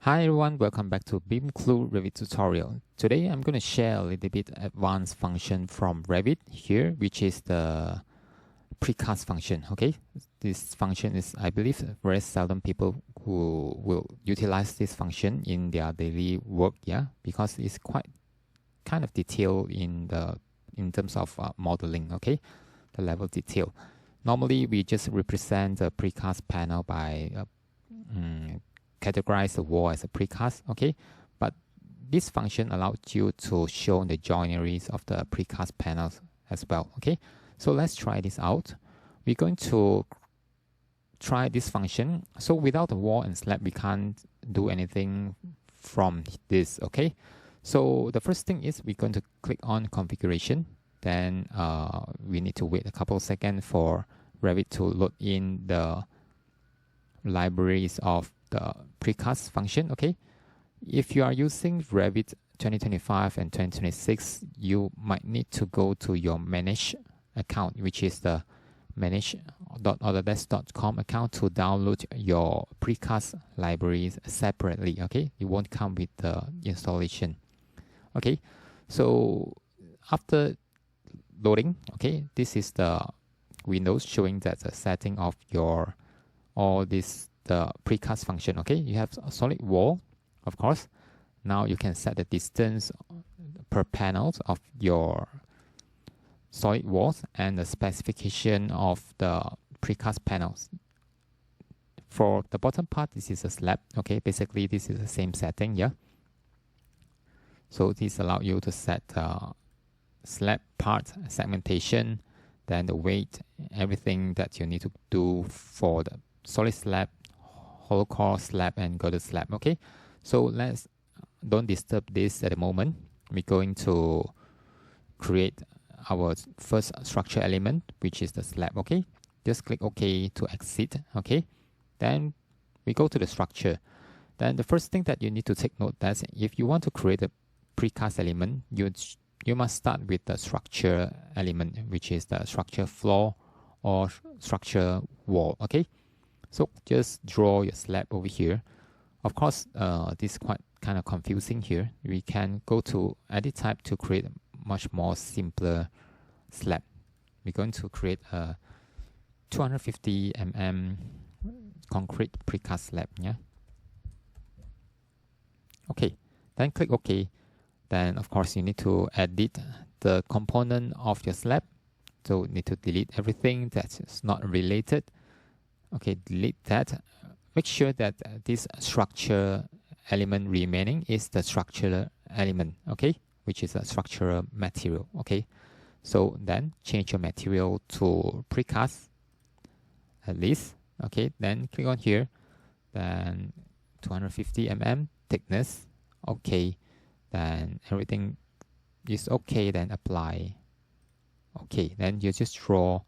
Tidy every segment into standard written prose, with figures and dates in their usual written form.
Hi everyone, welcome back to BIM Clue Revit tutorial. Today I'm going to share a little bit advanced function from Revit here, which is the precast function. Okay, this function is, I believe, very seldom people who will utilize this function in their daily work. Yeah, because it's quite kind of detailed in terms of modeling. Okay, the level of detail. Normally we just represent the precast panel by categorize the wall as a precast, okay? But this function allows you to show the joineries of the precast panels as well, okay? So let's try this out. We're going to try this function. So without the wall and slab, we can't do anything from this, okay? So the first thing is we're going to click on configuration. Then we need to wait a couple of seconds for Revit to load in the libraries of the precast function. Okay, if you are using Revit 2025 and 2026, you might need to go to your manage account, which is the manage.autodesk.com account, to download your precast libraries separately. Okay, it won't come with the installation. Okay, so after loading, okay, this is the windows showing that the setting of your the precast function. Okay, you have a solid wall, of course. Now you can set the distance per panels of your solid walls and the specification of the precast panels. For the bottom part, this is a slab. Okay, basically this is the same setting. Yeah, so this allows you to set slab part segmentation, then the weight, everything that you need to do for the solid slab, hollow core slab, and girded slab. Okay, so let's don't disturb this at the moment. We're going to create our first structure element, which is the slab. Okay, just click OK to exit. Okay, then we go to the structure. Then the first thing that you need to take note that if you want to create a precast element, you must start with the structure element, which is the structure floor or structure wall. Okay, so just draw your slab over here. Of course, this is quite kind of confusing here. We can go to edit type to create a much more simpler slab. We're going to create a 250 mm concrete precast slab. Yeah. Okay, then click OK. Then of course you need to edit the component of your slab. So you need to delete everything that is not related. Okay, delete that. Make sure that this structure element remaining is the structural element, okay, which is a structural material. Okay, so then change your material to precast at least. Okay, then click on here, then 250 mm thickness. Okay, then everything is okay, then apply. Okay, then you just draw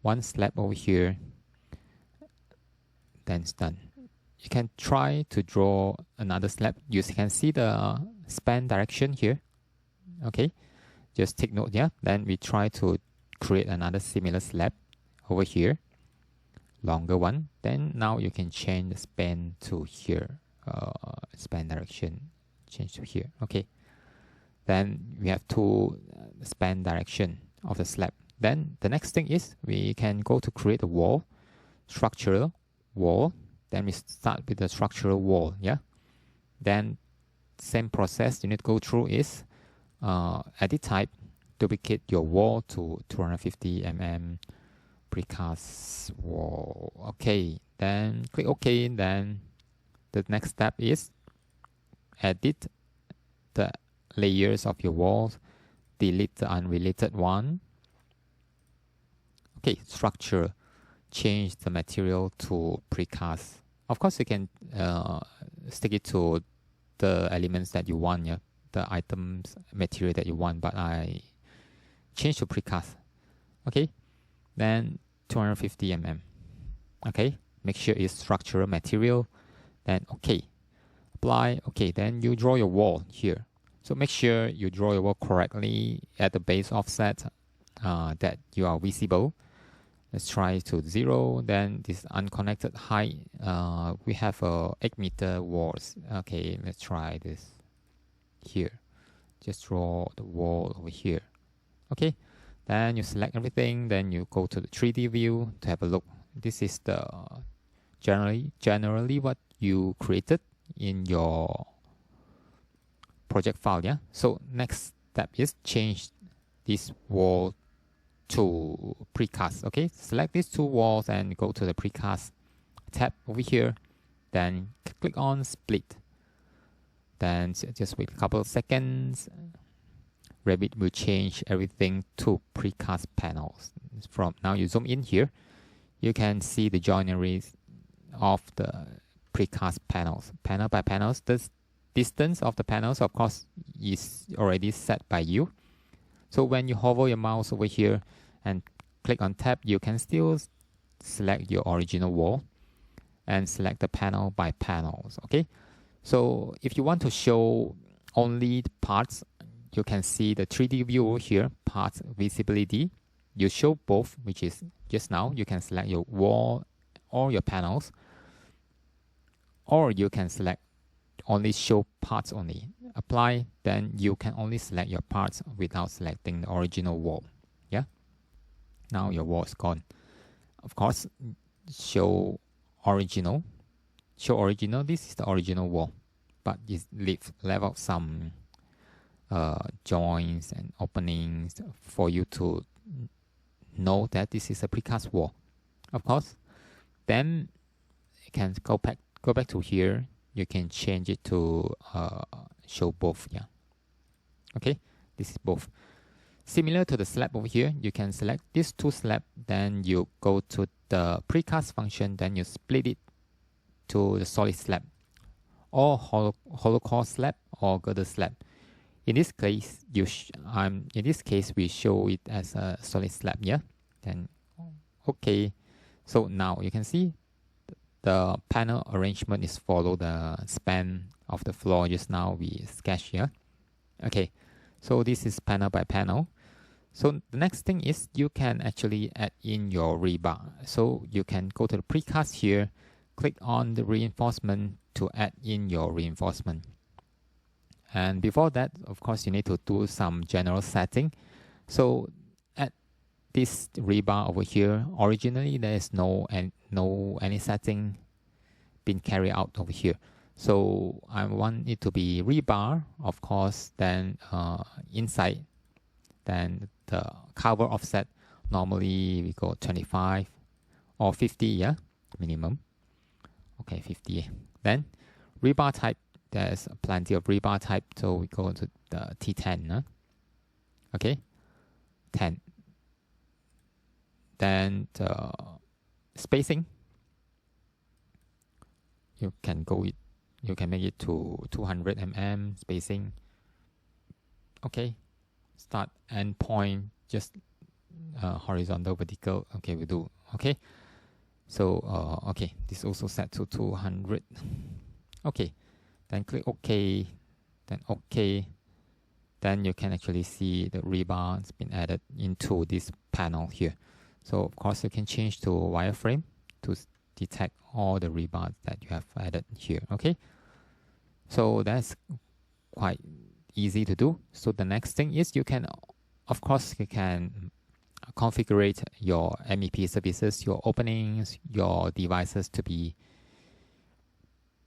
one slab over here, then it's done. You can try to draw another slab. You can see the span direction here. Okay, just take note. Yeah, then we try to create another similar slab over here, longer one. Then now you can change the span to here, span direction change to here. Okay, then we have two span direction of the slab. Then the next thing is we can go to create a wall, structural wall. Then we start with the structural wall. Yeah, then same process you need to go through is edit type, duplicate your wall to 250 mm precast wall. Okay, then click OK. Then the next step is edit the layers of your walls, delete the unrelated one. Okay, structure, change the material to precast. Of course, you can stick it to the elements that you want, yeah, the items, material that you want, but I change to precast. Okay, then 250 mm. Okay, make sure it's structural material. Then okay, apply. Okay, then you draw your wall here. So make sure you draw your wall correctly at the base offset that you are visible. Let's try to 0. Then this unconnected height, we have 8-meter walls. Okay, let's try this here. Just draw the wall over here. Okay, then you select everything. Then you go to the 3D view to have a look. This is the generally what you created in your project file. Yeah. So next step is change this wall to precast. Okay, select these two walls and go to the precast tab over here. Then click on split. Then just wait a couple of seconds. Revit will change everything to precast panels. From now, you zoom in here, you can see the joineries of the precast panels. Panel by panels, the distance of the panels, of course, is already set by you. So when you hover your mouse over here and click on tab, you can still select your original wall and select the panel by panels. Okay, so if you want to show only the parts, you can see the 3D view over here, parts visibility. You show both, which is just now. You can select your wall or your panels, or you can select only show parts only. Apply, then you can only select your parts without selecting the original wall. Yeah. Now your wall is gone. Of course, show original. Show original. This is the original wall, but it left out some joints and openings for you to know that this is a precast wall. Of course, then you can go back to here. You can change it to show both. Yeah. Okay, this is both. Similar to the slab over here, you can select these two slabs. Then you go to the precast function. Then you split it to the solid slab, or hollow core slab, or girder slab. In this case, we show it as a solid slab. Yeah. Then okay. So now you can see the panel arrangement is follow the span of the floor just now we sketched here. Okay. So this is panel by panel. So the next thing is you can actually add in your rebar. So you can go to the precast here, click on the reinforcement to add in your reinforcement. And before that, of course, you need to do some general setting. So at this rebar over here, originally there is no any setting been carried out over here. So I want it to be rebar, of course, then inside, then the cover offset, normally we go 25 or 50, yeah, minimum. Okay, 50. Then rebar type, there's plenty of rebar type, so we go to the T10. Huh? Okay, 10. Then the spacing, you can make it to 200 mm spacing. Okay, start end point, just horizontal, vertical. Okay, we do. Okay, so okay, this also set to 200. Okay, then click OK, then OK. Then you can actually see the rebar has been added into this panel here. So of course you can change to wireframe to detect all the rebars that you have added here. Okay, so that's quite easy to do. So the next thing is you can configure your MEP services, your openings, your devices to be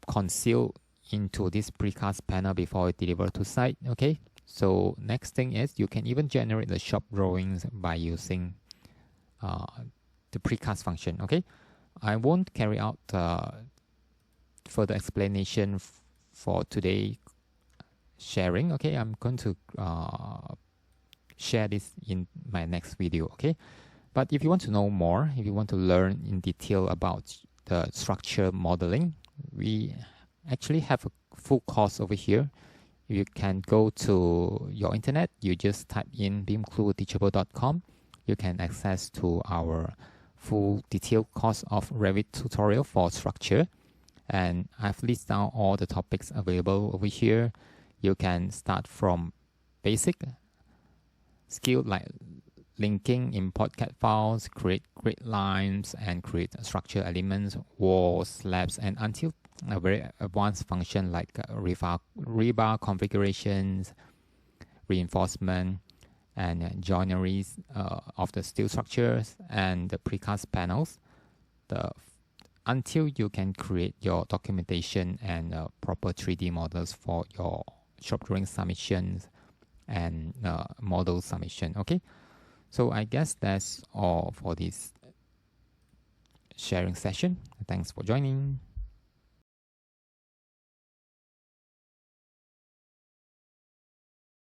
concealed into this precast panel before it delivered to site. Okay, so next thing is you can even generate the shop drawings by using the precast function. Okay, I won't carry out further explanation for today sharing. Okay, I'm going to share this in my next video. Okay, but if you want to know more, if you want to learn in detail about the structure modeling, we actually have a full course over here. You can go to your internet, you just type in bimclueteachable.com. You can access to our full detailed course of Revit tutorial for structure, and I've listed down all the topics available over here. You can start from basic skill like linking, import CAD files, create grid lines, and create structure elements, walls, slabs, and until a very advanced function like rebar configurations, reinforcement, and joineries of the steel structures and the precast panels. Until you can create your documentation and proper 3D models for your shop drawing submissions and model submission. Okay, so I guess that's all for this sharing session. Thanks for joining.